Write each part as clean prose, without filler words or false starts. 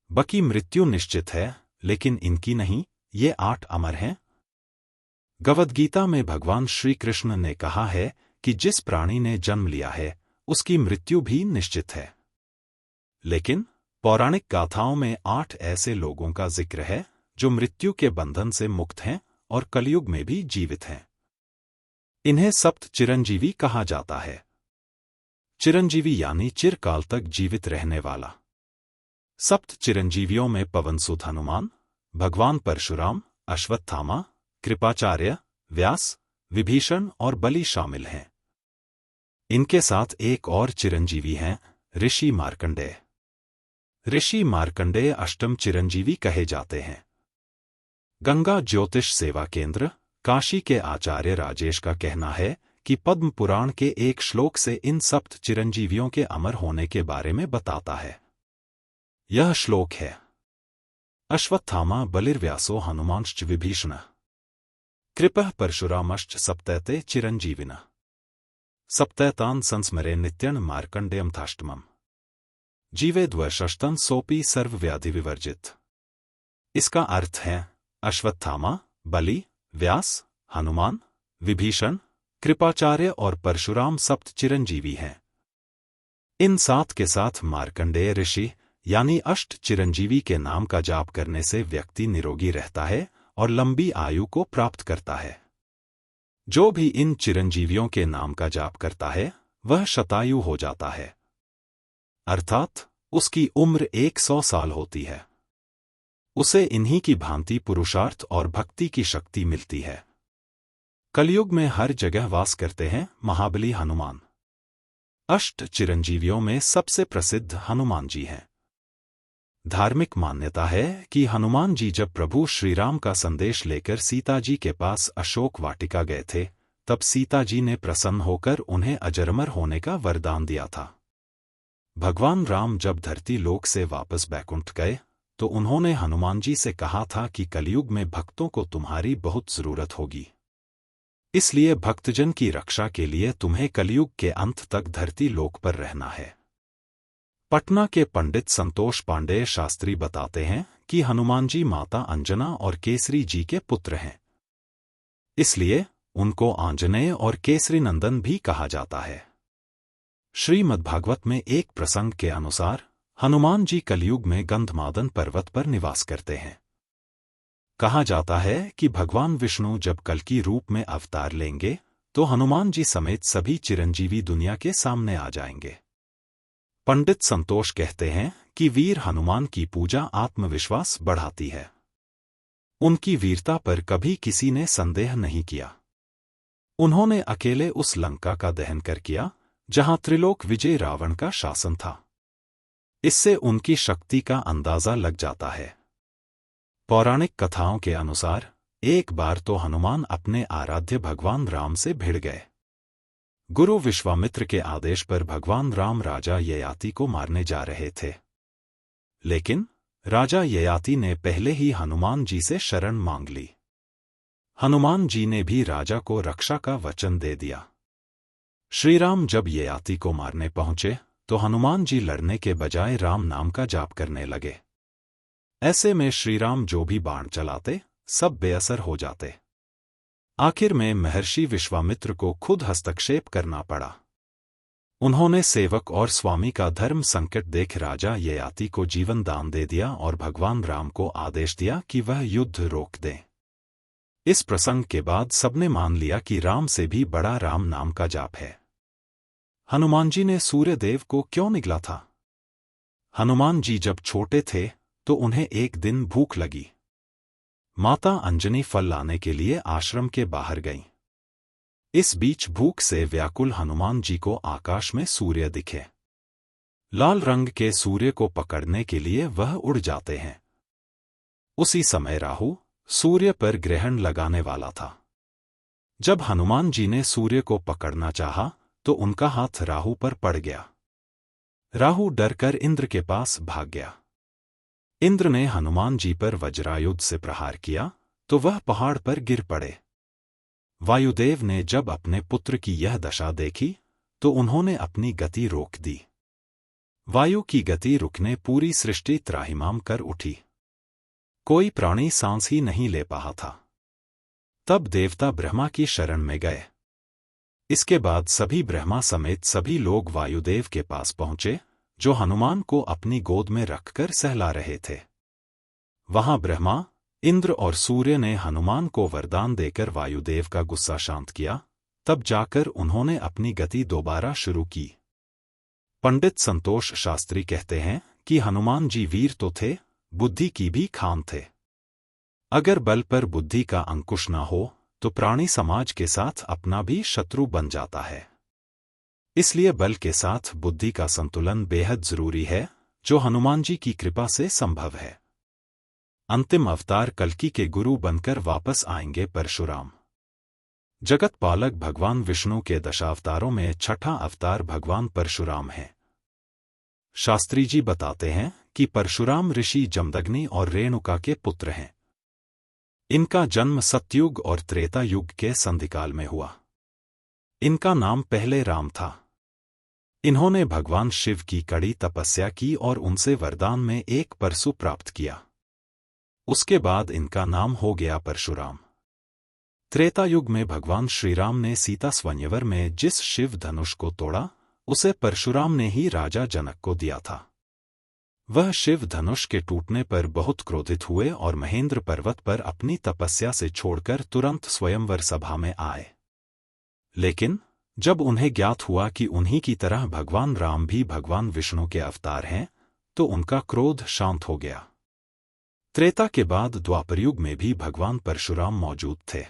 बकी मृत्यु निश्चित है, लेकिन इनकी नहीं, ये 8 अमर हैं। भगवद्गीता में भगवान श्री कृष्ण ने कहा है कि जिस प्राणी ने जन्म लिया है उसकी मृत्यु भी निश्चित है। लेकिन पौराणिक गाथाओं में 8 ऐसे लोगों का जिक्र है जो मृत्यु के बंधन से मुक्त हैं और कलयुग में भी जीवित हैं। इन्हें सप्त चिरंजीवी कहा जाता है। चिरंजीवी यानी चिरकाल तक जीवित रहने वाला। सप्त चिरंजीवियों में पवनसुत हनुमान, भगवान परशुराम, अश्वत्थामा, कृपाचार्य, व्यास, विभीषण और बलि शामिल हैं। इनके साथ एक और चिरंजीवी हैं, ऋषि मार्कंडेय। ऋषि मार्कंडेय अष्टम चिरंजीवी कहे जाते हैं। गंगा ज्योतिष सेवा केंद्र, काशी के आचार्य राजेश का कहना है कि पद्म पुराण के एक श्लोक से इन सप्त चिरंजीवियों के अमर होने के बारे में बताता है। यह श्लोक है, अश्वत्थामा बलिर्व्यासो हनुमांश्च विभीषण कृपः परशुरामश्च सप्तैते चिरंजीविनः सप्तैतान् संस्मरे नित्यं मार्कंडेयं थाष्टमम् जीवेद्वर्षष्टं सोपि सर्वव्याधि विवर्जित। इसका अर्थ है, अश्वत्थामा, बलि, व्यास, हनुमान, विभीषण, कृपाचार्य और परशुराम सप्त चिरंजीवी हैं। इन 7 के साथ मार्कंडेय ऋषि यानी अष्ट चिरंजीवी के नाम का जाप करने से व्यक्ति निरोगी रहता है और लंबी आयु को प्राप्त करता है। जो भी इन चिरंजीवियों के नाम का जाप करता है वह शतायु हो जाता है, अर्थात उसकी उम्र 100 साल होती है। उसे इन्हीं की भांति पुरुषार्थ और भक्ति की शक्ति मिलती है। कलयुग में हर जगह वास करते हैं महाबली हनुमान। अष्ट चिरंजीवियों में सबसे प्रसिद्ध हनुमान जी हैं। धार्मिक मान्यता है कि हनुमान जी जब प्रभु श्रीराम का संदेश लेकर सीता जी के पास अशोक वाटिका गए थे, तब सीता जी ने प्रसन्न होकर उन्हें अजरमर होने का वरदान दिया था। भगवान राम जब धरती लोक से वापस बैकुंठ गए तो उन्होंने हनुमान जी से कहा था कि कलयुग में भक्तों को तुम्हारी बहुत जरूरत होगी, इसलिए भक्तजन की रक्षा के लिए तुम्हें कलयुग के अंत तक धरती लोक पर रहना है। पटना के पंडित संतोष पांडेय शास्त्री बताते हैं कि हनुमान जी माता अंजना और केसरी जी के पुत्र हैं, इसलिए उनको आंजनेय और केसरी नंदन भी कहा जाता है। श्रीमद्भागवत में एक प्रसंग के अनुसार हनुमान जी कलयुग में गंधमादन पर्वत पर निवास करते हैं। कहा जाता है कि भगवान विष्णु जब कल्कि रूप में अवतार लेंगे तो हनुमान जी समेत सभी चिरंजीवी दुनिया के सामने आ जाएंगे। पंडित संतोष कहते हैं कि वीर हनुमान की पूजा आत्मविश्वास बढ़ाती है। उनकी वीरता पर कभी किसी ने संदेह नहीं किया। उन्होंने अकेले उस लंका का दहन कर किया जहां त्रिलोक विजय रावण का शासन था। इससे उनकी शक्ति का अंदाजा लग जाता है। पौराणिक कथाओं के अनुसार एक बार तो हनुमान अपने आराध्य भगवान राम से भिड़ गए। गुरु विश्वामित्र के आदेश पर भगवान राम राजा ययाति को मारने जा रहे थे, लेकिन राजा ययाति ने पहले ही हनुमान जी से शरण मांग ली। हनुमान जी ने भी राजा को रक्षा का वचन दे दिया। श्रीराम जब ययाति को मारने पहुंचे तो हनुमान जी लड़ने के बजाय राम नाम का जाप करने लगे। ऐसे में श्रीराम जो भी बाण चलाते सब बेअसर हो जाते। आखिर में महर्षि विश्वामित्र को खुद हस्तक्षेप करना पड़ा। उन्होंने सेवक और स्वामी का धर्म संकट देख राजा ययाति को जीवन दान दे दिया और भगवान राम को आदेश दिया कि वह युद्ध रोक दें। इस प्रसंग के बाद सबने मान लिया कि राम से भी बड़ा राम नाम का जाप है। हनुमान जी ने सूर्य देव को क्यों निगला था? हनुमान जी जब छोटे थे तो उन्हें एक दिन भूख लगी। माता अंजनी फल लाने के लिए आश्रम के बाहर गईं। इस बीच भूख से व्याकुल हनुमान जी को आकाश में सूर्य दिखे। लाल रंग के सूर्य को पकड़ने के लिए वह उड़ जाते हैं। उसी समय राहु सूर्य पर ग्रहण लगाने वाला था। जब हनुमान जी ने सूर्य को पकड़ना चाहा तो उनका हाथ राहु पर पड़ गया। राहु डरकर इंद्र के पास भाग गया। इंद्र ने हनुमान जी पर वज्रायुध से प्रहार किया तो वह पहाड़ पर गिर पड़े। वायुदेव ने जब अपने पुत्र की यह दशा देखी तो उन्होंने अपनी गति रोक दी। वायु की गति रुकने पूरी सृष्टि त्राहिमाम कर उठी। कोई प्राणी सांस ही नहीं ले पा था। तब देवता ब्रह्मा की शरण में गए। इसके बाद सभी ब्रह्मा समेत सभी लोग वायुदेव के पास पहुंचे, जो हनुमान को अपनी गोद में रखकर सहला रहे थे। वहां ब्रह्मा, इंद्र और सूर्य ने हनुमान को वरदान देकर वायुदेव का गुस्सा शांत किया। तब जाकर उन्होंने अपनी गति दोबारा शुरू की। पंडित संतोष शास्त्री कहते हैं कि हनुमान जी वीर तो थे, बुद्धि की भी खान थे। अगर बल पर बुद्धि का अंकुश न हो तो प्राणी समाज के साथ अपना भी शत्रु बन जाता है। इसलिए बल के साथ बुद्धि का संतुलन बेहद जरूरी है, जो हनुमान जी की कृपा से संभव है। अंतिम अवतार कल्कि के गुरु बनकर वापस आएंगे परशुराम। जगत पालक भगवान विष्णु के दशावतारों में छठा अवतार भगवान परशुराम है। शास्त्री जी बताते हैं कि परशुराम ऋषि जमदग्नि और रेणुका के पुत्र हैं। इनका जन्म सतयुग और त्रेता युग के संधिकाल में हुआ। इनका नाम पहले राम था। इन्होंने भगवान शिव की कड़ी तपस्या की और उनसे वरदान में एक परशु प्राप्त किया। उसके बाद इनका नाम हो गया परशुराम। त्रेता युग में भगवान श्रीराम ने सीता स्वयंवर में जिस शिव धनुष को तोड़ा, उसे परशुराम ने ही राजा जनक को दिया था। वह शिव धनुष के टूटने पर बहुत क्रोधित हुए और महेंद्र पर्वत पर अपनी तपस्या से छोड़कर तुरंत स्वयंवर सभा में आए। लेकिन जब उन्हें ज्ञात हुआ कि उन्हीं की तरह भगवान राम भी भगवान विष्णु के अवतार हैं, तो उनका क्रोध शांत हो गया। त्रेता के बाद द्वापरयुग में भी भगवान परशुराम मौजूद थे।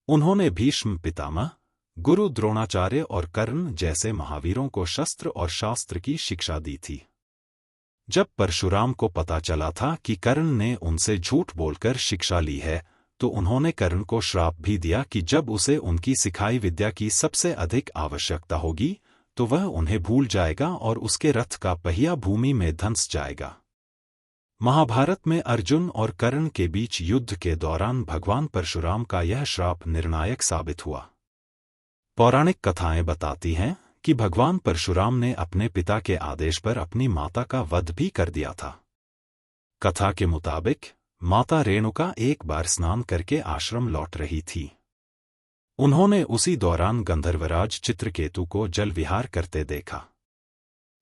उन्होंने भीष्म पितामह, गुरु द्रोणाचार्य और कर्ण जैसे महावीरों को शस्त्र और शास्त्र की शिक्षा दी थी। जब परशुराम को पता चला था कि कर्ण ने उनसे झूठ बोलकर शिक्षा ली है, तो उन्होंने कर्ण को श्राप भी दिया कि जब उसे उनकी सिखाई विद्या की सबसे अधिक आवश्यकता होगी, तो वह उन्हें भूल जाएगा और उसके रथ का पहिया भूमि में धंस जाएगा। महाभारत में अर्जुन और कर्ण के बीच युद्ध के दौरान भगवान परशुराम का यह श्राप निर्णायक साबित हुआ। पौराणिक कथाएं बताती हैं कि भगवान परशुराम ने अपने पिता के आदेश पर अपनी माता का वध भी कर दिया था। कथा के मुताबिक माता रेणुका एक बार स्नान करके आश्रम लौट रही थी। उन्होंने उसी दौरान गंधर्वराज चित्रकेतु को जल विहार करते देखा।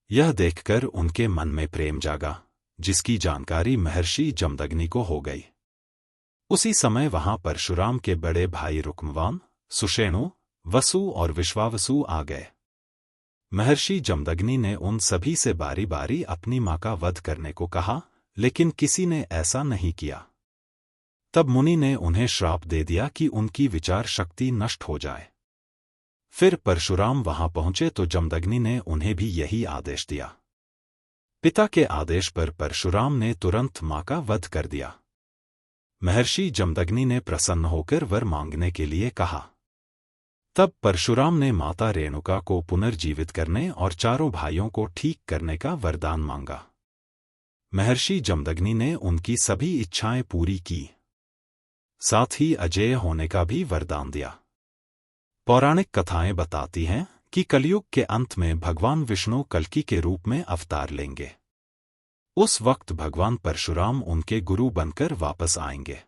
यह देखकर उनके मन में प्रेम जागा, जिसकी जानकारी महर्षि जमदग्नि को हो गई। उसी समय वहां परशुराम के बड़े भाई रुक्मवान, सुषेणु, वसु और विश्वावसु आ गए। महर्षि जमदग्नि ने उन सभी से बारी बारी अपनी मां का वध करने को कहा, लेकिन किसी ने ऐसा नहीं किया। तब मुनि ने उन्हें श्राप दे दिया कि उनकी विचार शक्ति नष्ट हो जाए। फिर परशुराम वहां पहुंचे तो जमदग्नि ने उन्हें भी यही आदेश दिया। पिता के आदेश पर परशुराम ने तुरंत मां का वध कर दिया। महर्षि जमदग्नि ने प्रसन्न होकर वर मांगने के लिए कहा। तब परशुराम ने माता रेणुका को पुनर्जीवित करने और चारों भाइयों को ठीक करने का वरदान मांगा। महर्षि जमदग्नि ने उनकी सभी इच्छाएं पूरी की, साथ ही अजेय होने का भी वरदान दिया। पौराणिक कथाएं बताती हैं कि कलयुग के अंत में भगवान विष्णु कल्कि के रूप में अवतार लेंगे। उस वक्त भगवान परशुराम उनके गुरु बनकर वापस आएंगे।